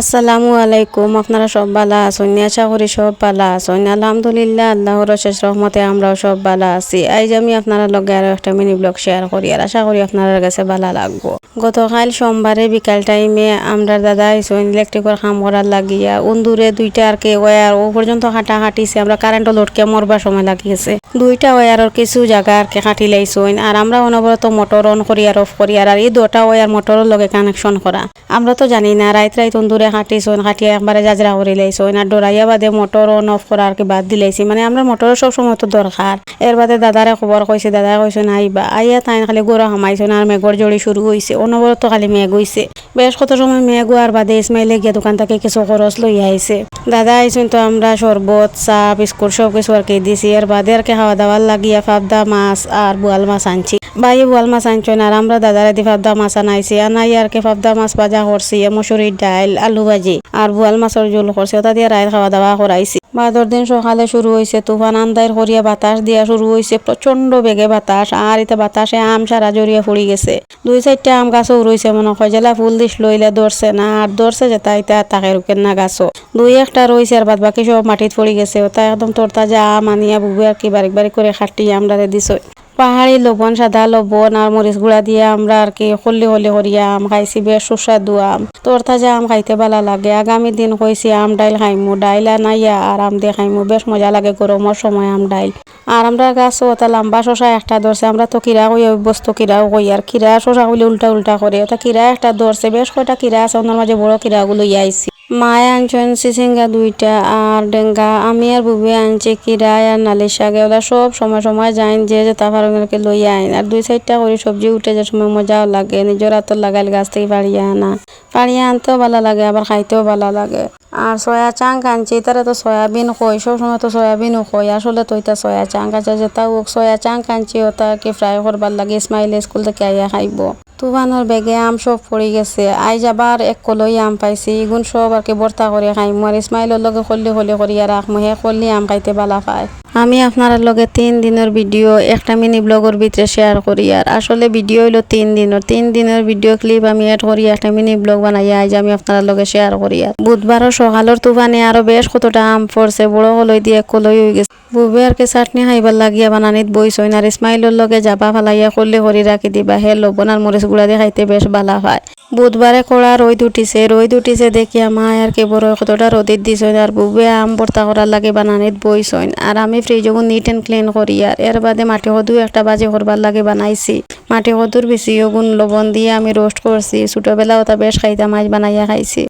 আসসালামু আলাইকুম। আপনারা সব ভালো আছেন? আশা করি সব ভালো আছেন। আলহামদুলিল্লাহ, আল্লাহর অশেষ রহমতে আমরাও সব ভালো আছি। আজ আমি আপনারা লগে আরো একটা মিনি ব্লগ শেয়ার করি, আর আশা করি আপনাদের কাছে ভালো লাগবো। গতকাল সোমবারে বিকাল টাইমে আমরা দাদা আইসন ইলেকট্রিকের কাম করার লাগিয়া উন্দুরে দুইটা আর কে ওয়ার ও পর্যন্ত হাঁটিছে। আমরা কারেন্ট লোডকে মরবার সময় লাগিয়েছে দুইটা ওয়ারের কিছু জায়গা আর কে কাটি লাইছইন, আর আমরা অনবরত মোটর অন করি আর অফ করি, আর এই দুটা ওয়ার মোটরের লগে কানেকশন করা। আমরা তো জানি না, রাইত তন্দুরে কাটিছইন, কাটিয়া একবারে জাজরা করে লাইছইন, আর ডরাইয়া বাদে মোটর অন অফ করা আর কি বাদ দিলাইছি। মানে আমরা মোটরের সব সময় তো দরকার। এর বাদে দাদারে খবর কইছে, দাদা কইছেন আইবা। আইয়া তাই খালি গরু হামাইছইন, আর মেঘর জড়ি শুরু হইছে। অনবরত খালি মেঘ হইছে। বেশ কত সময় মেঘ আর বাদে ইসমাইলে গিয়া দোকান থেকে কিছু খরচ লইয়া আইছে। দাদা আইছুন তো আমরা শরবত, চা, বিস্কুট সব কিছু আর কি দিছি। এর বাদে আর কি খাওয়া দাওয়ার লাগিয়া পাবদা মাছ আর বোয়াল মাছ আনছি। ভাই বোয়াল মাছ আনছেন, আর আমরা দাদারে দি পাবদা মাছ আনাইছি। আনাই আর কি পাবদা মাছ ভাজা করছি, মসুরির ডাল, আলু ভাজি আর বোয়াল মাছের ঝোল করছি। ওটা দিয়ে রাত খাওয়া দাওয়া করাইছি। বাদর দিন সকালে শুরু হয়েছে তুফান আন্দার করিয়া বাতাস দিয়া শুরু হয়েছে প্রচন্ড বেগে বাতাস, আর এটা বাতাসে আম সারা জড়িয়ে পড়ি গেছে। 2-4টা আম গাছও রয়েছে, মনে হয় জেলা ফুল দিস লইলে ধরছে না, আর ধরছে যেটা এটা তাকে রুকেন না গাছও 2-1টা রয়েছে, আর বাদ বাকি সব মাটিত পড়ি গেছে। ওটা একদম তরতাজা আম আনিয়া বুবু আর কি বারিক বারিক করে খাটিয়ে আমরা দিছ। পাহাড়ি লবণ, সাদা লবণ আর মরিচ গুঁড়া দিয়ে আমরা আর কি হলি করিয়া আম খাইছি। বেশ সুস্বাদু আম, তরতাজা আম খাইতে ভালো লাগে। আগামী দিন কইছি আম ডাইল খাইমু, ডাইল আনাইয়া আর আম দিয়ে খাইমু। বেশ মজা লাগে গরমের সময় আম ডাইল। আর আমরা গাছ ওটা লম্বা শশা একটা ধরছে। আমরা তো কিরা কই বস্তু কিরাও কই, আর কিরা শশা হইলে উল্টা করে। ওটা কিরা একটা ধরছে, বেশ কয়টা কিরা আছে, ওনার মাঝে বড় কিরাগুলো আইছি। মায়ে আনছেন চিচিঙ্গা 2টা আর ডেঙ্গা। আমি আর বুবু আনছি কিরায় আর নালিশ শাকে। ওরা সব সময় যাইন যে তাফারকে লইয়া আইন। আর 2-4টা করে সবজি উঠে যে সময় মজাও লাগে। নিজের হাতের লাগাইল গাছ থেকে পাড়িয়া আনা, পাড়িয়া আনতেও ভালো লাগে, আবার খাইতেও ভালো লাগে। আর সয়া চাঙ্ক আনছি, তারা তো সয়াবিন কই, সবসময় তো সয়াবিনও কই, আসলে তো এটা সয়া চাঙ্ক আছে। যেটা সয়া চাঙ্ক আনছি ওটা কি ফ্রাই করবার লাগে। ইসমাইল স্কুল থেকে আইয়া খাইব। তুফানোর বেগে আম সব পড়ি গেছে। আইজ আবার এক কলই আম পাইছি, এগুন সব আর কি ভর্তা করে খাইমু। আর ইসমাইলের লগে খল্লি করিয়া রাখমু, হে কল্লি আম খাইতে ভালো পায়। আমি আপনার লগে 3 দিনের ভিডিও একটা মিনি ব্লগের ভিতরে শেয়ার করি। আর আসলে ভিডিও হইল 3 দিনের ভিডিও ক্লিপ আমি এড করি একটা মিনি ব্লগ বানাইয়া আজ আমি আপনার লগে শেয়ার করি। আর বুধবারও সকালের তুফানে আরো বেশ কতটা আম পড়ছে, বড় কলই দিয়ে এক কলই হয়ে গেছে। বুবে আর কি চাটনি খাইবার লাগিয়া বানানিত বইছইন, আর ইসমাইলের লগে যাবা ফালাইয়া কল্লি করে রাখি দিবা। হে লবণ আর মরিচ গুঁড়া দিয়ে খাইতে বেশ ভালো হয়। বুধবারে কড়া রোদ উঠিছে দেখিয়া মা আর কি বড় কতটা রোদিত দিছইন, আর বুবে আম ভর্তা করার লাগে বানানিত বইছইন। আর আমি ফ্রিজও নিট এন্ড ক্লিন করি। আর এর বাদে মাটি কদু একটা বাজে করবার লাগে বানাইছি। মাটি কদুর বেশি গুণ লবণ দিয়ে আমি রোস্ট করছি। ছোটবেলা ওটা বেশ খাইতাম, আজ বানাইয়া খাইছি।